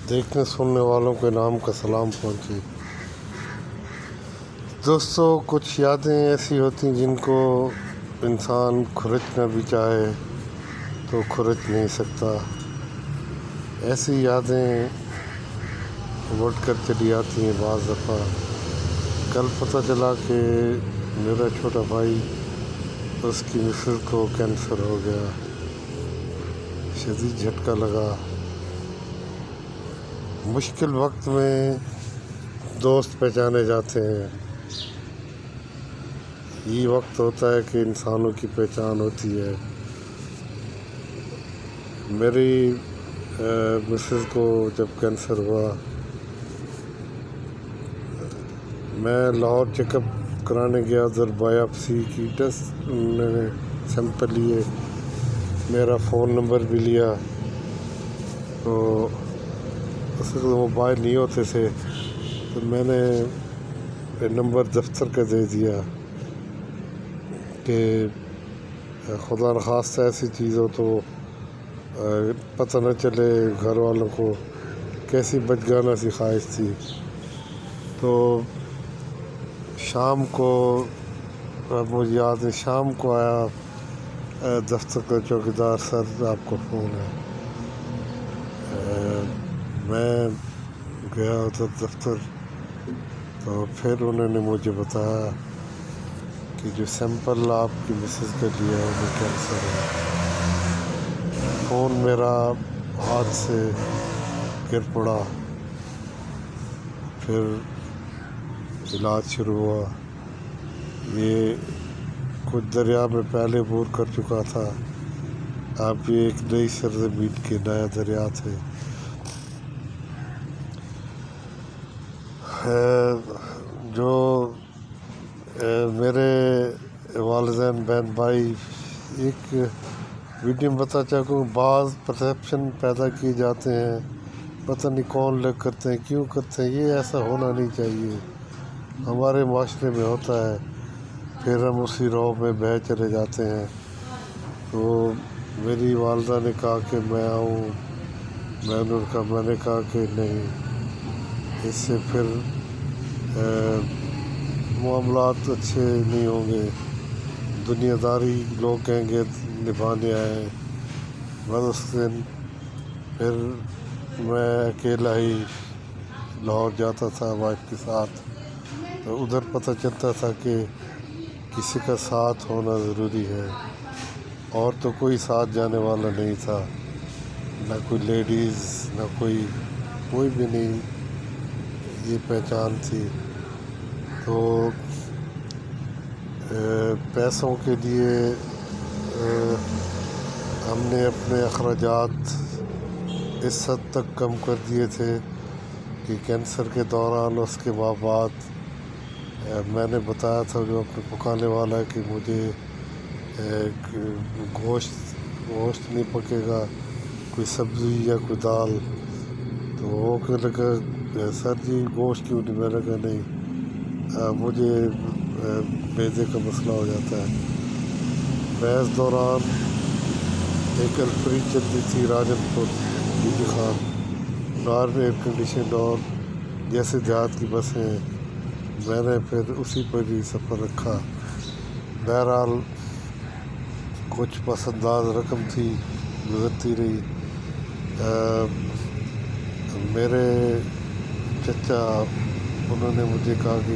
دیکھنے سننے والوں کے نام کا سلام پہنچے۔ دوستو، کچھ یادیں ایسی ہوتی ہیں جن کو انسان کھرچنا بھی چاہے تو کھرچ نہیں سکتا۔ ایسی یادیں لوٹ کر چلی آتی ہیں بعض دفعہ۔ کل پتہ چلا کہ میرا چھوٹا بھائی، اس کی مسز کو کینسر ہو گیا۔ شدید جھٹکا لگا۔ مشکل وقت میں دوست پہچانے جاتے ہیں۔ یہ وقت ہوتا ہے کہ انسانوں کی پہچان ہوتی ہے۔ میری مسز کو جب کینسر ہوا، میں لاہور چیک اپ کرانے گیا، ادھر بایوپسی کی ٹیسٹ انہوں نے سیمپل لیے، میرا فون نمبر بھی لیا۔ تو اس وقت موبائل نہیں ہوتے تھے، تو میں نے نمبر دفتر کا دے دیا کہ خدا نخواستہ ایسی چیز ہو تو پتہ نہ چلے گھر والوں کو۔ کیسی بچگانہ سی خواہش تھی۔ تو شام کو مجھے یاد ہے، شام کو آیا دفتر کا چوکیدار، سر آپ کو فون ہے۔ میں گیا ادھر دفتر، تو پھر انہوں نے مجھے بتایا کہ جو سیمپل آپ کی مسز کا لیا ہے وہ کینسر ہے۔ فون میرا ہاتھ سے گر پڑا۔ پھر علاج شروع ہوا۔ یہ کچھ دریا میں پہلے عبور کر چکا تھا، اب یہ ایک نئی سرزمین کے نیا دریا تھے۔ جو میرے والدین، بہن بھائی، ایک ویڈیو میں بتا چاہوں، بعض پرسیپشن پیدا کیے جاتے ہیں، پتہ نہیں کون لوگ کرتے ہیں، کیوں کرتے ہیں۔ یہ ایسا ہونا نہیں چاہیے، ہمارے معاشرے میں ہوتا ہے، پھر ہم اسی راہ میں بہہ چلے جاتے ہیں۔ تو میری والدہ نے کہا کہ میں آؤں، میں نے کہا کہ نہیں، اس سے پھر معاملات اچھے نہیں ہوں گے، دنیا داری لوگ کہیں گے نبھانے آئے۔ بس اس دن پھر میں اکیلا ہی لاہور جاتا تھا وائف کے ساتھ، تو ادھر پتہ چلتا تھا کہ کسی کا ساتھ ہونا ضروری ہے، اور تو کوئی ساتھ جانے والا نہیں تھا، نہ کوئی لیڈیز، نہ کوئی بھی نہیں، یہ پہچان تھی۔ تو پیسوں کے لیے ہم نے اپنے اخراجات اس حد تک کم کر دیے تھے کہ کینسر کے دوران، اس کے بعد میں نے بتایا تھا جو اپنے پکانے والا ہے کہ مجھے گوشت نہیں پکے گا، کوئی سبزی یا کوئی دال۔ تو وہ کہنے لگا، سر جی گوشت کیوں نہیں؟ میں نے کہا نہیں، مجھے معدے کا مسئلہ ہو جاتا ہے۔ محض دوران ایک الفری چلتی تھی Rajanpur Bibi Khan, non air condition, اور جیسے دیہات کی بسیں، میں نے پھر اسی پر ہی سفر رکھا۔ بہرحال کچھ پس انداز رقم تھی، گزرتی رہی۔ میرے چچا، انہوں نے مجھے کہا کہ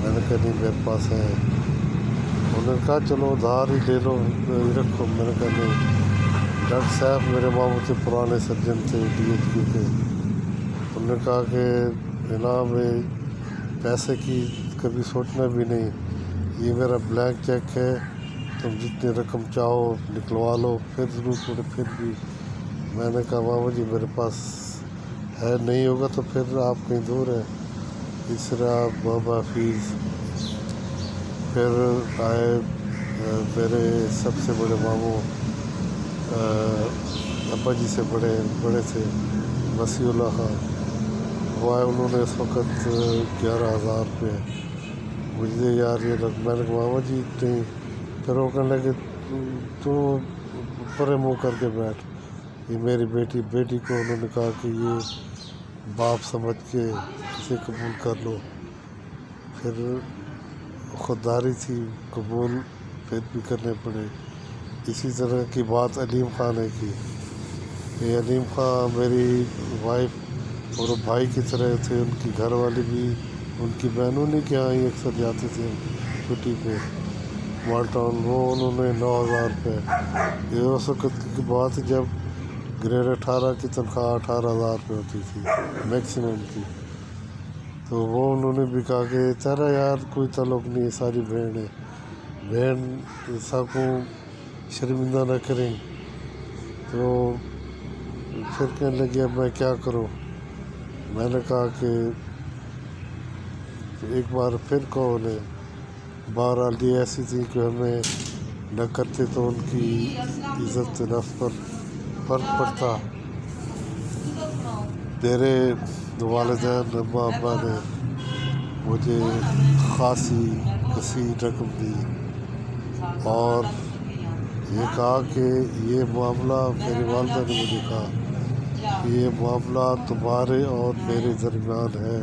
میں نے کہا نہیں، میرے پاس ہے۔ انہوں نے کہا چلو ادھار ہی لے لو، رکھو۔ میں نے کہا نہیں، ڈاکٹر صاحب میرے ماموں سے پرانے سرجن تھے ڈی ایچ کیو کے، انہوں نے کہا کہ جناب پیسے کی کبھی سوچنا بھی نہیں، یہ میرا بلینک چیک ہے، تم جتنی رقم چاہو نکلوا لو، پھر ضرورت پڑے پھر بھی۔ میں نے کہا ماما جی میرے پاس ہے، نہیں ہوگا تو پھر آپ کہیں دور ہیں۔ اس طرح بابا حفیظ، پھر آئے میرے سب سے بڑے ماموں، ابا جی سے بڑے تھے، وسیع اللہ خان، وہ آئے، انہوں نے اس وقت 11,000 روپے مجھے یار یہ رکھ۔ میں نے کہا ماما جی نہیں، پھر وہ کہنے لگے تو پرے منہ کر کے بیٹھ۔ یہ میری بیٹی کو انہوں نے کہا کہ یہ باپ سمجھ کے اسے قبول کر لو. پھر خودداری تھی، قبول پھر بھی کرنے پڑے. اسی طرح کی بات علیم خان نے کی. یہ علیم خان میری وائف اور بھائی کی طرح تھے. ان کی گھر والی بھی ان کی بہنوں نے کیا ہی اکثر جاتے تھے چھٹی پہ مال ٹاؤن. وہ انہوں نے 9,000 روپے. یہ اس وقت کی بات ہے جب گریڈ 18 کی تنخواہ 18,000 روپے ہوتی تھی میکسیمم کی. تو وہ انہوں نے بھی کہا کہ تیرا یار کوئی تعلق نہیں، ساری بہن ہے، بہن سب کو شرمندہ نہ کریں. تو پھر کہنے لگے اب میں کیا کروں. میں نے کہا کہ ایک بار پھر کہو انہیں. بہرحال یہ ایسی تھی کہ ہمیں نہ کرتے تو ان کی عزت نفس پر فرق پڑتا. میرے والدین اماں ابا نے مجھے خاصی کثیر رقم دی اور یہ کہا کہ یہ معاملہ، میری والدہ نے مجھے کہا کہ یہ معاملہ تمہارے اور میرے درمیان ہے.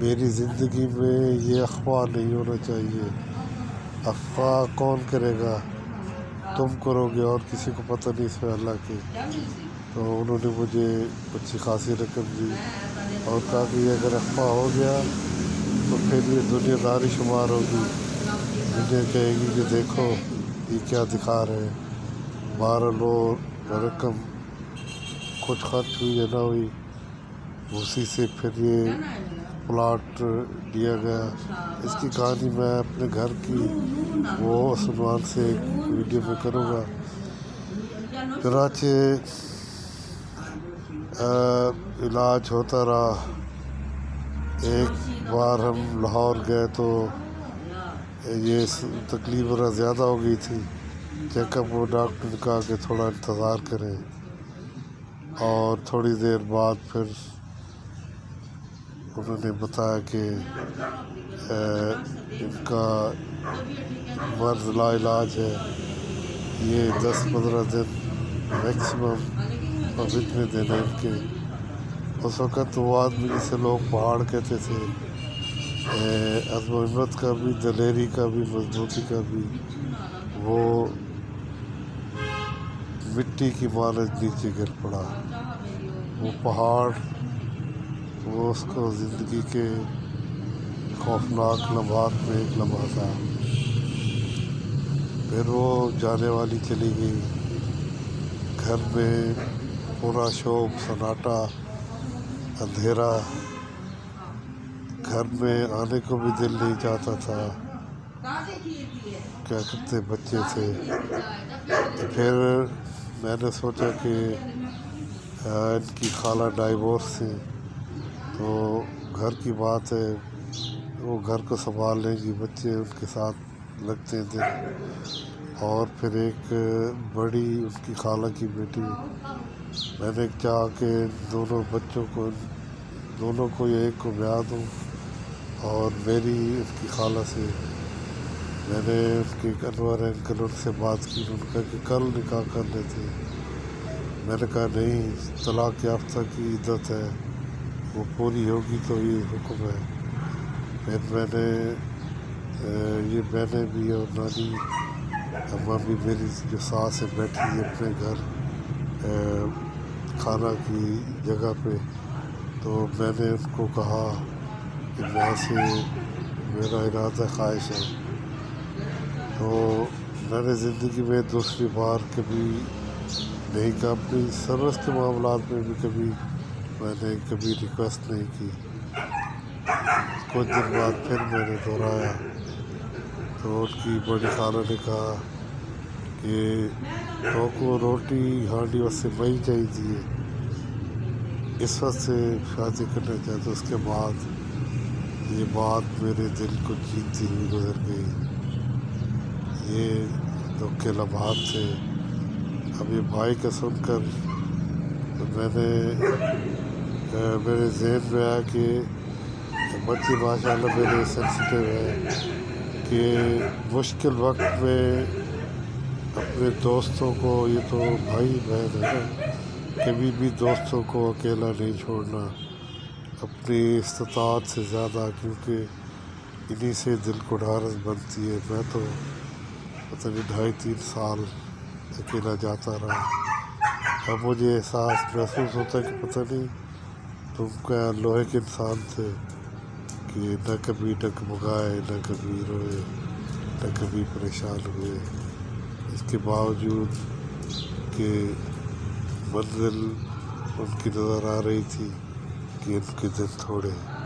میری زندگی میں یہ افواہ نہیں ہونا چاہیے. افواہ کون کرے گا؟ تم کرو گے اور کسی کو پتہ نہیں سوائے اللہ کے. تو انہوں نے مجھے اچھی خاصی رقم دی اور کہا کہ یہ اگر افواہ ہو گیا تو پھر یہ دنیا داری شمار ہوگی. مجھے کہے گی کہ دیکھو یہ کیا دکھا رہے ہیں. 12 لوگ رقم کچھ خرچ ہوئی یا نہ ہوئی، اسی سے پھر یہ پلاٹ دیا گیا. اس کی کہانی میں اپنے گھر کی وہ اس عنوان سے ایک ویڈیو میں کروں گا. چنانچہ علاج ہوتا رہا. ایک بار ہم لاہور گئے تو یہ تکلیف ذرا زیادہ ہو گئی تھی. چیک اپ، وہ ڈاکٹر نے کہا کہ تھوڑا انتظار کریں اور تھوڑی دیر بعد پھر انہوں نے بتایا کہ ان کا مرض لا علاج ہے. یہ 10-15 دن میکسیمم اور اتنے دن ہیں ان کے. اس وقت وہ آدمی جسے لوگ پہاڑ کہتے تھے، عزم و ہمت کا بھی، دلیری کا بھی، مضبوطی کا بھی، وہ مٹی کی مانند نیچے گر پڑا. وہ پہاڑ وہ اس کو زندگی کے خوفناک لمحات میں ایک لمحہ تھا. پھر وہ جانے والی چلی گئی. گھر میں پورا شوق، سناٹا، اندھیرا. گھر میں آنے کو بھی دل نہیں چاہتا تھا. کیا کرتے بچے تھے. پھر میں نے سوچا کہ ان کی خالہ ڈائیورس تھی تو گھر کی بات ہے، وہ گھر کو سنبھال لیں گی، بچے ان کے ساتھ لگتے تھے. اور پھر ایک بڑی ان کی خالہ کی بیٹی. میں نے چاہا کہ دونوں بچوں کو، دونوں کو یا ایک کو بیاہ دوں. اور میری ان کی خالہ سے میں نے ان کے انور انکل ان سے بات کی. ان کا کہ کل نکاح کر لیتے. میں نے کہا نہیں، طلاق یافتہ کی عدت ہے، وہ پوری ہوگی تو یہ حکم ہے. پھر میں نے یہ بہنیں بھی اور نانی اماں بھی میری جو ساس ہے بیٹھی ہے اپنے گھر کھانا کی جگہ پہ. تو میں نے ان کو کہا کہ وہاں سے میرا ارادہ خواہش ہے. تو میں نے زندگی میں دوسری بار کبھی نہیں کہا. اپنی سروس کے معاملات میں بھی کبھی میں نے کبھی ریکویسٹ نہیں کی. کچھ دن بعد پھر میں نے دہرایا تو ان کی بڑی خالہ نے کہا کہ تو کو روٹی ہانڈی وقت سے وہی چاہیے، اس وقت سے شادی کرنا چاہتے. اس کے بعد یہ بات میرے دل کو چیرتی ہوئی گزر گئی. یہ دکھ کے لمحات تھے. اب یہ بھائی کا سن کر تو میں نے میرے ذہن میں آیا کہ بچے ماشاء اللہ میرے سینسیٹیو ہے کہ مشکل وقت میں اپنے دوستوں کو، یہ تو بھائی بہن ہے نا، کبھی بھی دوستوں کو اکیلا نہیں چھوڑنا اپنی استطاعت سے زیادہ، کیونکہ انہی سے دل کو ڈھارس بنتی ہے۔ میں تو پتہ نہیں 2.5-3 سال اکیلا جاتا رہا، اب مجھے احساس محسوس ہوتا ہے کہ پتہ نہیں تم کیا لوہے کے انسان تھے کہ نہ کبھی ڈگمگائے، نہ کبھی روئے، نہ کبھی پریشان ہوئے، اس کے باوجود کہ منزل ان کی نظر آ رہی تھی کہ ان کے دن تھوڑے ہیں۔